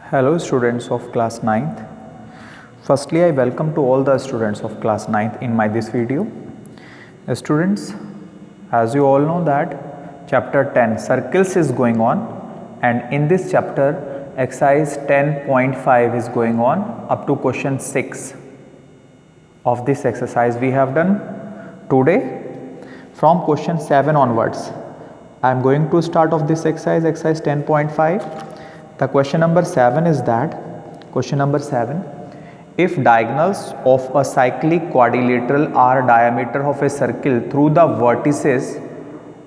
Hello students of class 9th. Firstly, I welcome to all the students of class 9th in this video. Students, as you all know that chapter 10 circles is going on, and in this chapter exercise 10.5 is going on up to question 6 of this exercise we have done today. From question 7 onwards, I am going to start of this exercise 10.5. The question number 7 is that, question number 7, if diagonals of a cyclic quadrilateral are diameter of a circle through the vertices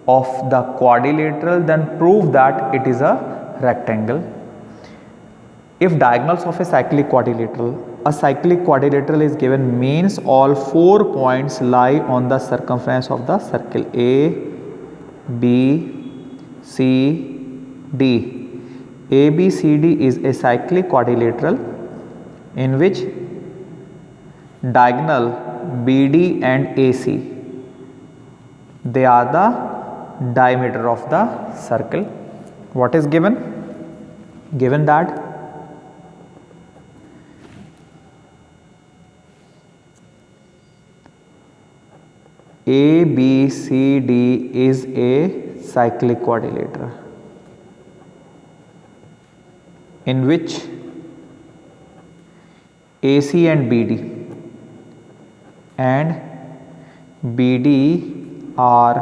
of the quadrilateral, then prove that it is a rectangle. If diagonals of a cyclic quadrilateral is given, means all 4 points lie on the circumference of the circle A, B, C, D. ABCD is a cyclic quadrilateral in which diagonal BD and AC, they are the diameter of the circle. What is given? Given that ABCD is a cyclic quadrilateral in which AC and BD and BD are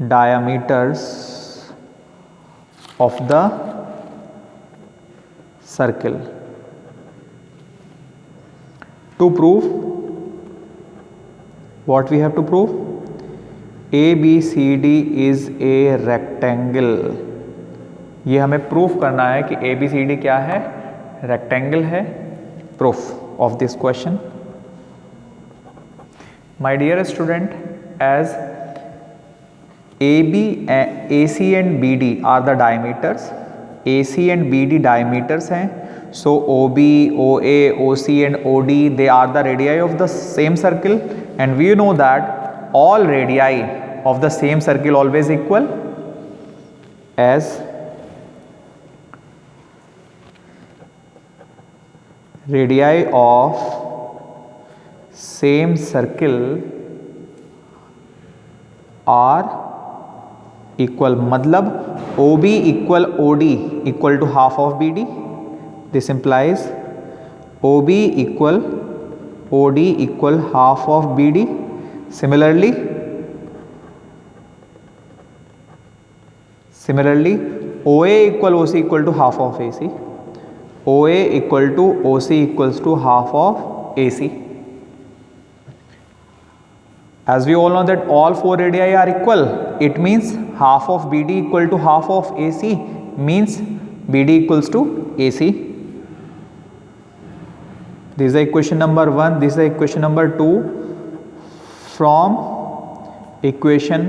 diameters of the circle. To prove, what we have to prove? ABCD is a rectangle. ये हमें प्रूफ करना है कि ABCD क्या है, rectangle है. Proof of this question. My dear student, as AC and BD are the diameters, AC and BD diameters हैं. So OB, OA, OC and OD they are the radii of the same circle, and we know that all radii of the same circle always equal. As radii of same circle are equal. मतलब OB equal OD equal to half of BD. This implies OB equal OD equal half of BD. Similarly OA equal OC equal to half of AC. OA equal to OC equals to half of AC. As we all know that all 4 radii are equal, it means half of BD equal to half of AC, means BD equals to AC. This is equation number 1, this is equation number 2. From equation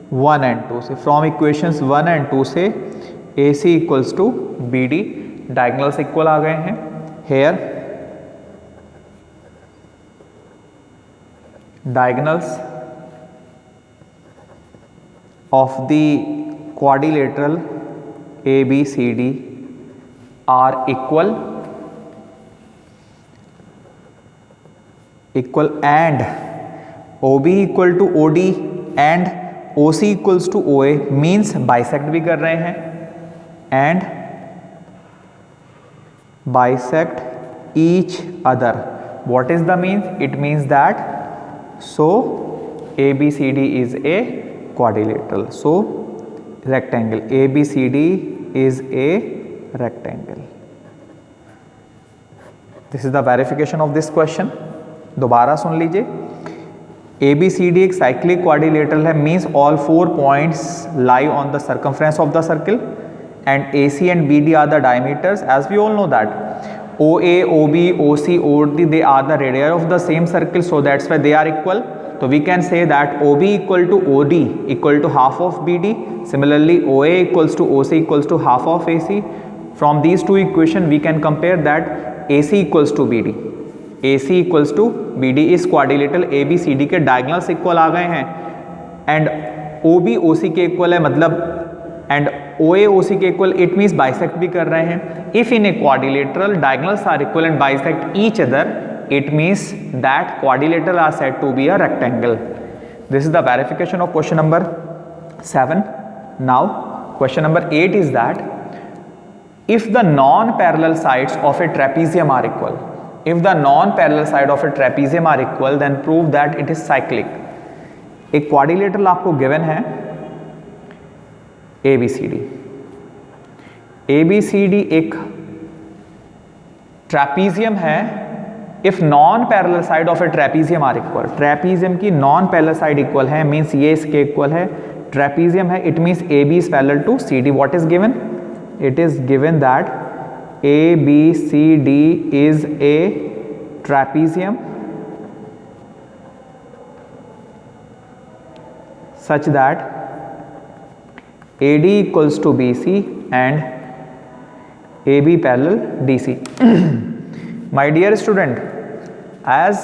1 and 2 से, from equations 1 and 2 से AC equals to BD, diagonals equal आ गए हैं. Here diagonals of the quadrilateral ABCD are equal and OB equal to OD and OC equals to OA, means bisect भी कर रहे हैं, and bisect each other. What is the means? It means that so ABCD is a quadrilateral. So rectangle ABCD is a rectangle. This is the verification of this question. दोबारा सुन लीजिए. ABCD एक cyclic quadrilateral है, means all 4 points lie on the circumference of the circle, and AC and BD are the diameters. As we all know that OA, OB, OC, OD, they are the radii of the same circle, so that's why they are equal. So we can say that OB equal to OD equal to half of BD. Similarly, OA equals to OC equals to half of AC. From these two equations we can compare that AC equals to BD. AC equals to BD इस quadrilateral ABCD के diagonals equal आ गए हैं, and OB OC के equal है, मतलब and OA OC के equal, it means bisect भी कर रहे हैं. If in a quadrilateral diagonals are equal and bisect each other, it means that quadrilateral are said to be a rectangle. This is the verification of question number 7. Now question number 8 is that if the non-parallel sides of a trapezium are equal, if the non-parallel side of a trapezium are equal, then prove that it is cyclic. एक quadrilateral आपको given है ABCD. ABCD एक trapezium है. If non parallel side of a trapezium are equal, trapezium की non parallel side equal है, means ये इसके equal है, ट्रेपीजियम है, it means A B is parallel to C D. What is given? It is given that A B C D is a trapezium such that AD equals to BC and AB parallel DC. My dear student, as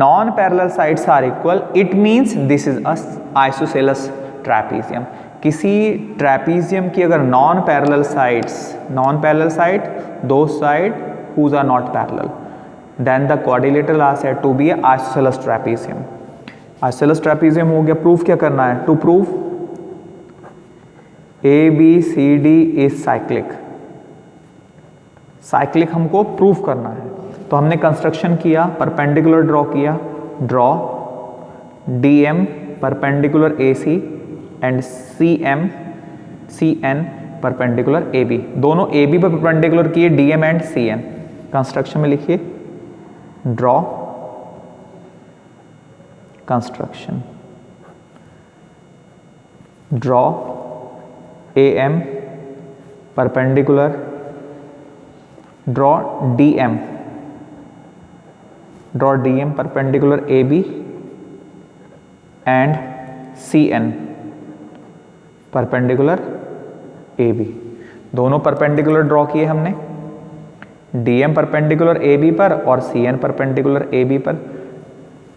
non-parallel sides are equal, it means this is a isosceles trapezium. किसी trapezium की अगर non-parallel sides, non-parallel side, those side whose are not parallel, then the quadrilateral are said to be a isosceles trapezium. Isosceles trapezium हो गया. Proof क्या करना है? To prove ABCD is cyclic. Cyclic हमको proof करना है, तो हमने कंस्ट्रक्शन किया, परपेंडिकुलर ड्रॉ किया, draw DM perpendicular AC and CN perpendicular AB. दोनों AB पर परपेंडिकुलर किए, DM एंड CN. कंस्ट्रक्शन में लिखिए draw construction, draw AM perpendicular, draw DM perpendicular AB and CN perpendicular AB. दोनों परपेंडिकुलर ड्रॉ किए हमने, DM perpendicular AB पर और CN परपेंडिकुलर AB पर.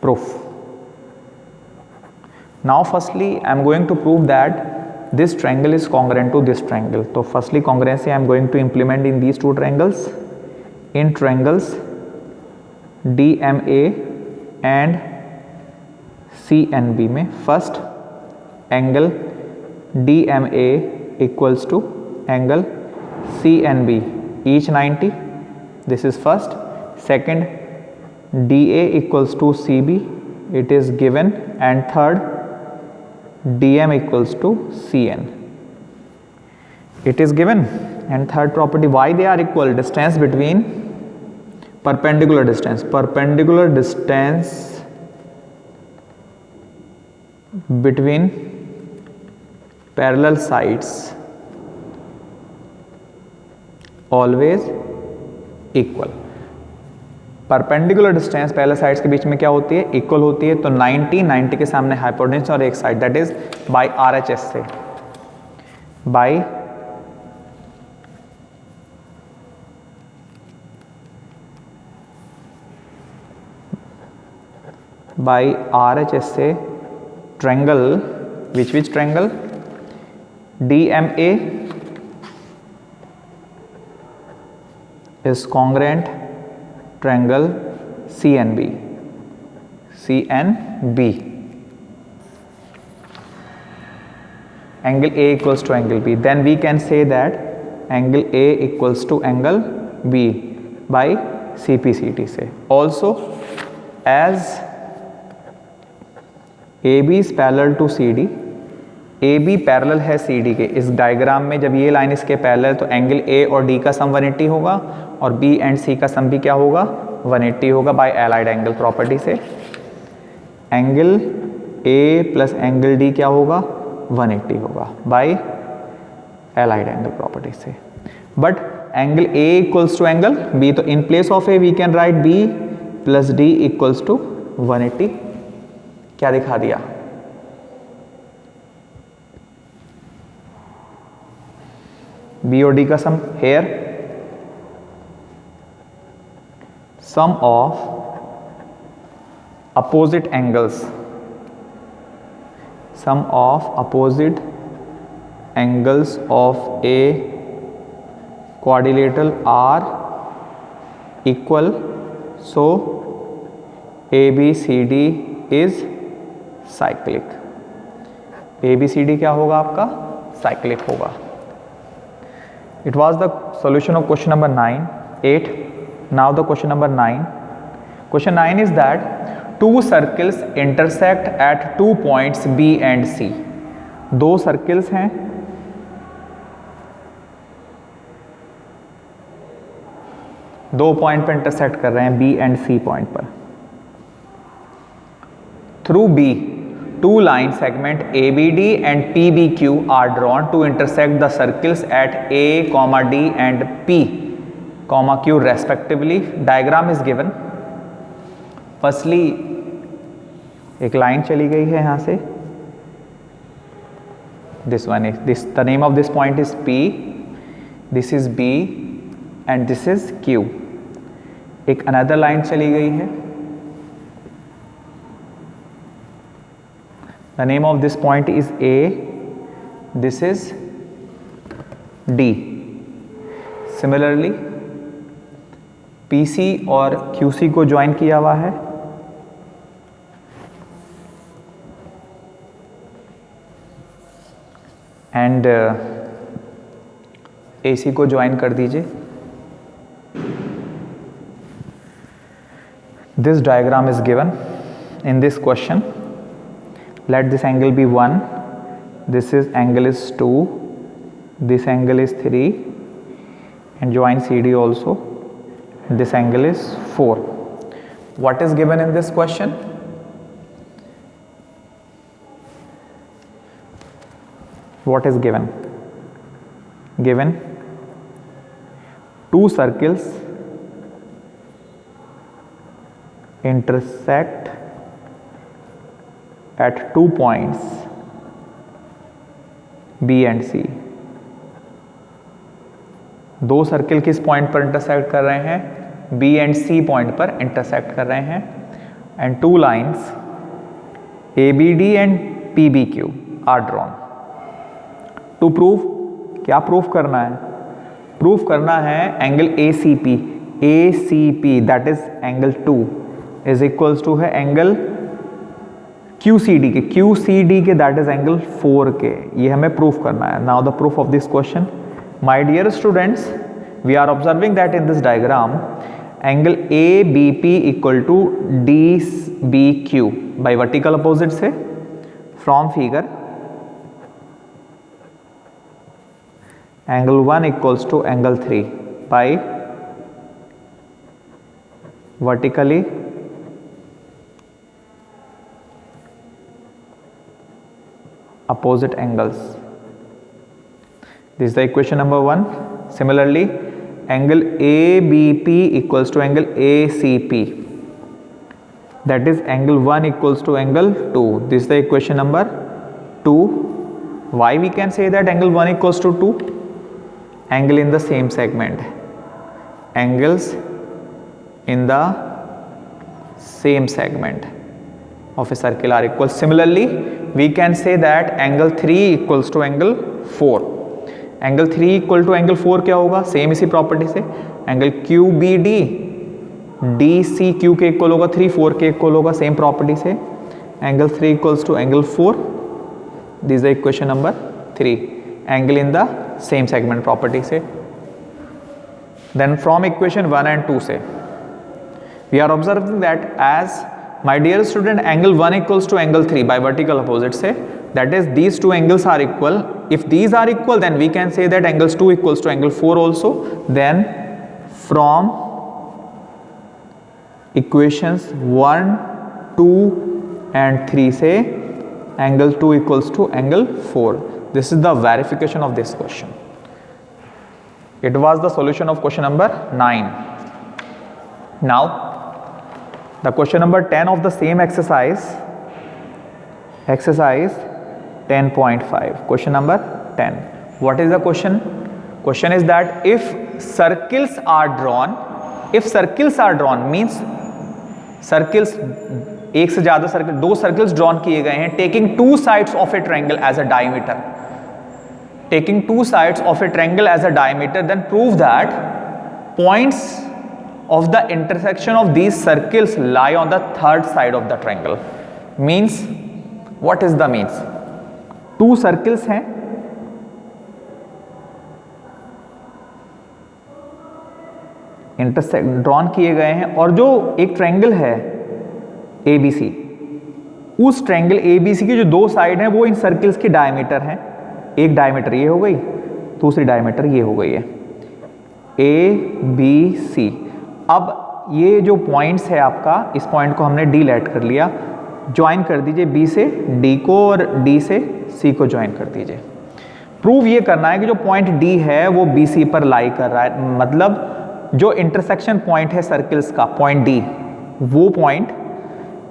Proof. Now firstly I am going to prove that this triangle is congruent to this triangle. So firstly congruency I am going to implement in these two triangles. In triangles DMA and CNB में first angle DMA equals to angle CNB each 90. This is first. Second, DA equals to CB, it is given, and third, DM equals to CN, it is given. And third property, why they are equal? Distance between perpendicular distance between parallel sides always equal. Perpendicular distance parallel sides के बीच में क्या होती है? Equal होती है. तो 90 के सामने हाइपोटेन्यूज और एक side, that is by RHS से, बाय RHS से triangle, which triangle? DMA is congruent triangle CNB. Angle A equals to angle B. Then we can say that angle A equals to angle B by CPCT से. Also, as AB is parallel to CD, AB parallel है CD के. इस diagram में जब ये line इसके parallel, तो angle A और D का सम 180 होगा और B एंड C का सम भी क्या होगा? 180 होगा बाय एलाइड एंगल प्रॉपर्टी से. Angle A plus angle D क्या होगा? 180 होगा बाय एलाइड एंगल प्रॉपर्टी से. But angle A equals to angle B, तो in place of A we can write B plus D equals to 180. क्या दिखा दिया? B और D का sum. Here sum of opposite angles angles of a quadrilateral are equal, so ABCD is cyclic. ABCD क्या होगा आपका? Cyclic होगा. It was the solution of question number 8. Now the question number 9. Question 9 is that two circles intersect at 2 points B and C. दो circles हैं, दो point पर intersect कर रहे हैं B एंड C पॉइंट पर. Through B, two line segment ABD and PBQ are drawn to intersect the circles at A, D and P, Q respectively. Diagram is given. Firstly, एक line चली गई है यहाँ से. This one is this. The name of this point is P. This is B and this is Q. एक another line चली गई है. The name of this point is A. This is D. Similarly, PC और QC को join किया हुआ है. And AC को ज्वाइन कर दीजिए. This diagram is given in this question. Let this angle be 1, this is angle is 2, this angle is 3 and join CD also, this angle is 4. What is given in this question? What is given? Given two circles intersect at 2 points B and C. दो circle किस point पर intersect कर रहे हैं? B and C point पर intersect कर रहे हैं. And two lines ABD and PBQ are drawn. To prove, क्या प्रूफ करना है? प्रूफ करना है angle ACP that is angle 2 is equals to है एंगल QCD के दैट इज एंगल 4 के. ये हमें प्रूफ करना है. Now the proof of this question. My dear students, we are observing that in this diagram angle ABP equal to DBQ by vertical opposite से from figure angle 1 equals to angle 3 by vertically opposite angles. This is the equation number 1. Similarly, angle ABP equals to angle ACP, that is angle 1 equals to angle 2. This is the equation number 2. Why we can say that angle 1 equals to 2? Angle in the same segment. Angles in the same segment of a circle are equal. Similarly, we can say that angle 3 equals to angle 4. Angle 3 equal to angle 4 क्या होगा? Same इसी property से angle QBD DCQ के equal होगा 3, 4 के equal होगा same property से. Angle 3 equals to angle 4. This is the equation number 3. Angle in the same segment property से. देन फ्रॉम इक्वेशन 1 and 2 से we are observing that as my dear student, angle 1 equals to angle 3 by vertical opposite say, that is these two angles are equal. If these are equal, then we can say that angles 2 equals to angle 4 also. Then from equations 1, 2 and 3 say angle 2 equals to angle 4. This is the verification of this question. It was the solution of question number 9. Now the question number 10 of the same exercise 10.5. Question number 10. What is the question? Question is that if circles are drawn means circles, एक से ज्यादा circle, दो circles drawn किए गए हैं, taking two sides of a triangle as a diameter. taking two sides of a triangle as a diameter, then prove that points of the intersection of these circles lie on the third side of the triangle. Means, what is the means? Two circles हैं, intersect drawn किए गए हैं, और जो एक triangle है ABC, उस triangle ABC की जो दो साइड हैं वो इन सर्कल्स की डायमीटर हैं. एक डायमीटर ये हो गई, दूसरी डायमीटर ये हो गई है, ABC. अब ये जो पॉइंट्स है आपका, इस पॉइंट को हमने D लेट कर लिया, ज्वाइन कर दीजिए B से D को और D से C को ज्वाइन कर दीजिए. प्रूव ये करना है कि जो पॉइंट D है वो BC पर लाई कर रहा है, मतलब जो इंटरसेक्शन पॉइंट है सर्कल्स का, पॉइंट D, वो पॉइंट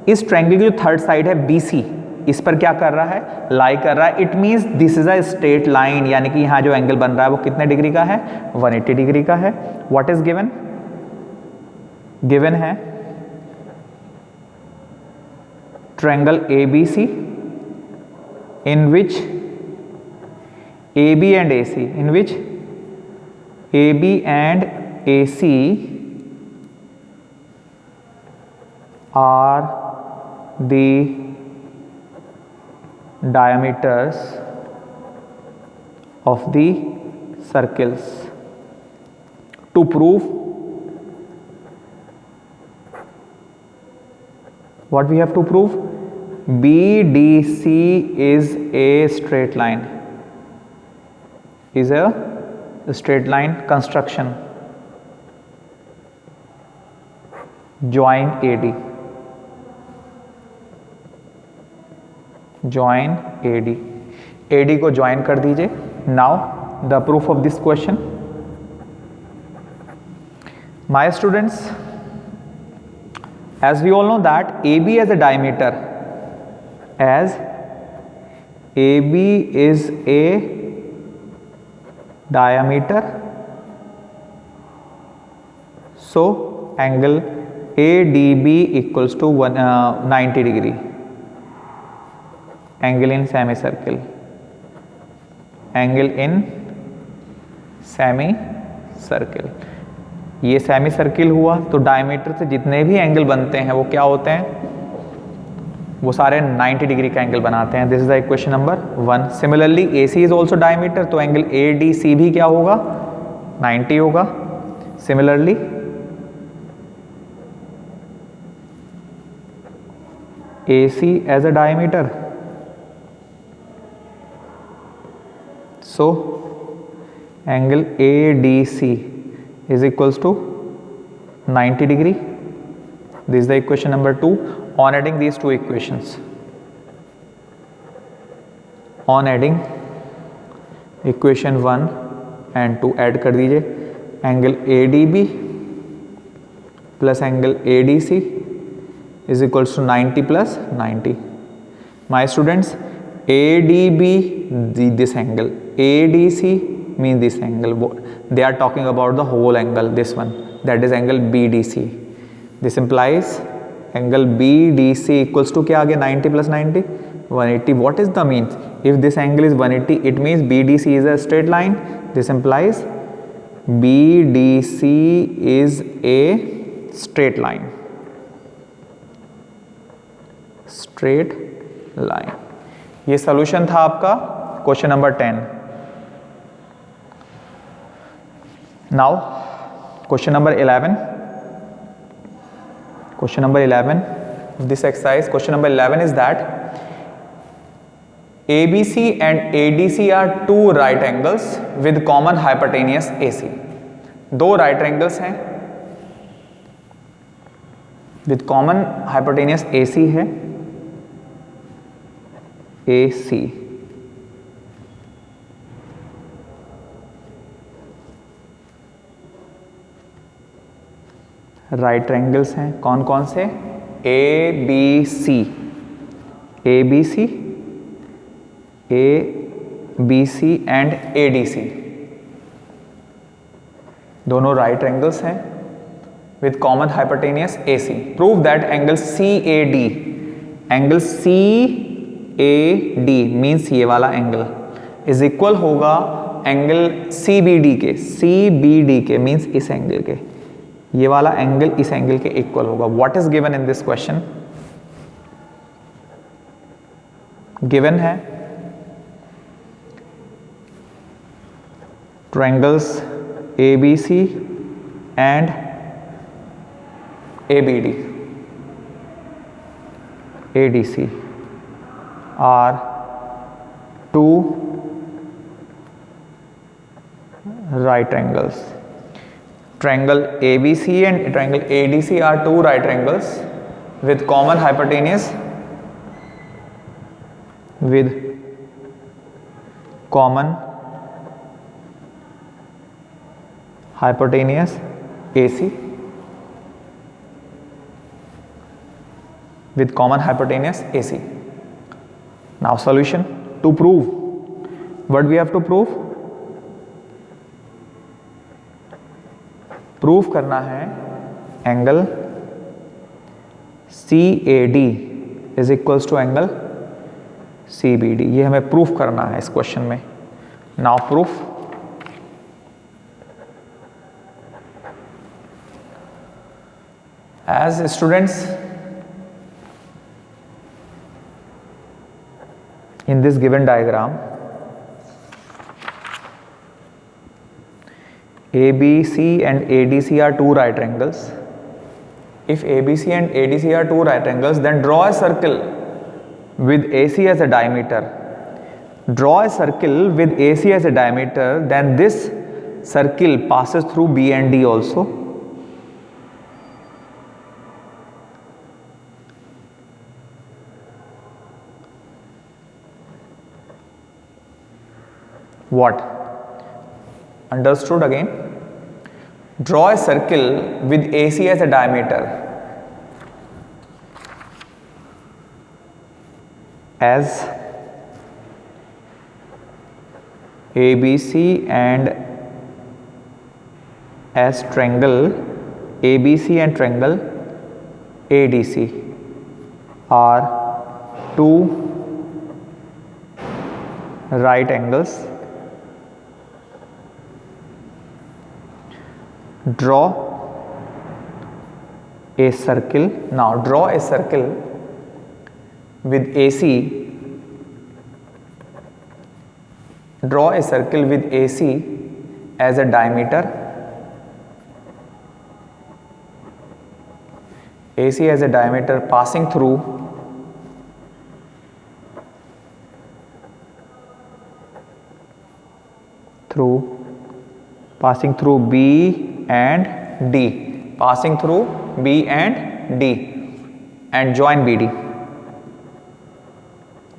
इस ट्रायंगल की जो थर्ड साइड है BC, इस पर क्या कर रहा है, लाई कर रहा है. It means this is a straight line, यानी कि यहाँ जो एंगल बन रहा है वो कितने डिग्री का है, 180 डिग्री का है. What is given? गिवन है triangle ABC in which AB and AC, in which AB and AC are the diameters of the circles. To prove, what we have to prove? BDC is a straight line, is a straight line construction. Join AD, join AD, AD को join कर दीजिए. Now the proof of this question. My students, as we all know that AB as a diameter, as AB is a diameter, so angle ADB equals to 90 degree. Angle in semicircle, angle in semicircle. ये semi circle हुआ, तो diameter से जितने भी angle बनते हैं वो क्या होते हैं, वो सारे 90 डिग्री का एंगल बनाते हैं. This is the equation number 1. Similarly AC is also diameter, तो एंगल ADC भी क्या होगा, 90 होगा. Similarly AC as a diameter, so angle ADC is equals to 90 degree. This is the equation number 2. On adding these two equations, on adding equation 1 and 2, add कर दीजिए, angle ADB plus angle ADC is equals to 90 plus 90. My students, ADB this angle, ADC means this angle. They are talking about the whole angle, this one, that is angle BDC. This implies angle BDC equals to क्या आ गया, 90 plus 90, 180. What is the means? If this angle is 180, it means BDC is a straight line. This implies BDC is a straight line. Straight line. ये solution था आपका question number 10. Now question number 11. Question number 11 of this exercise. Question number 11 is that ABC and ADC are two right angles with common hypotenuse AC. दो right angles हैं with common hypotenuse AC है, AC. Right triangles हैं, कौन कौन से, ABC, ABC, ABC and ADC, दोनों right triangles हैं with common hypotenuse AC. Prove that angle CAD means ये वाला एंगल, इज इक्वल होगा एंगल CBD के, CBD के मीन्स इस एंगल के, ये वाला एंगल इस एंगल के इक्वल होगा. What is given in this question? Given है triangles ABC and ABD, ADC are two right angles. Triangle ABC and triangle ADC are two right angles with common hypotenuse, with common hypotenuse AC, with common hypotenuse AC. Now solution to prove, what we have to prove? Proof करना है angle CAD is equals to angle CBD, ये हमें प्रूफ करना है इस question में. Now proof. As students, in this given diagram, ABC and ADC are two right angles. If ABC and ADC are two right angles, then draw a circle with AC as a diameter. Draw a circle with AC as a diameter, then this circle passes through B and D also. What? Understood again? Draw a circle with AC as a diameter. As ABC and as triangle ABC and triangle ADC are two right angles. Draw a circle. Now draw a circle with AC. Draw a circle with AC as a diameter. AC as a diameter passing through B and D, passing through B and D, and join BD.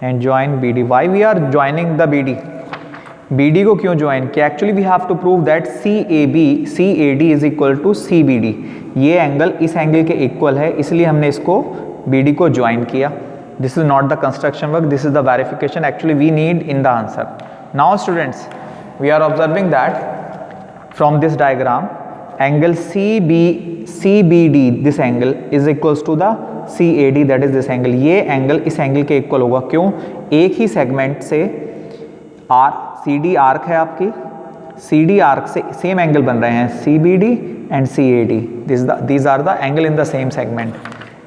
And join BD. Why we are joining the BD? BD को क्यों join किया? Actually we have to prove that CAD is equal to CBD. ये angle इस angle के equal है, इसलिए हमने इसको BD को join किया. This is not the construction work, this is the verification actually we need in the answer. Now students, we are observing that from this diagram, angle CBD, this angle is equals to the CAD, that is this angle. ये angle इस angle के equal होगा. क्यों? एक ही segment से CD arc है आपकी, CD arc से सेम एंगल बन रहे हैं CBD and CAD. These are the angle in the same segment.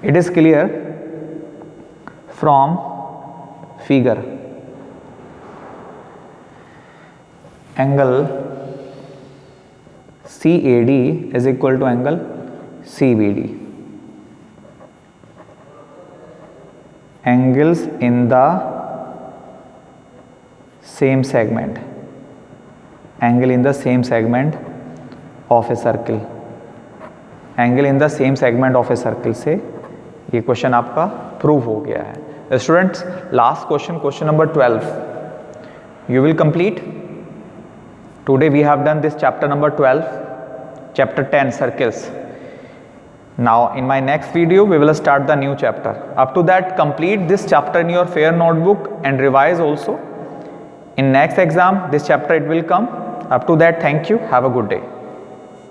It is clear from figure. Angle CAD is equal to angle CBD. Angles in the same segment. Angle in the same segment of a circle. Angle in the same segment of a circle से ये question आपका prove हो गया है. Students, last question, question number 12 you will complete. Today we have done this chapter number 12, chapter 10 circles. Now in my next video we will start the new chapter. Up to that, complete this chapter in your fair notebook and revise also. In next exam this chapter it will come. Up to that, thank you, have a good day.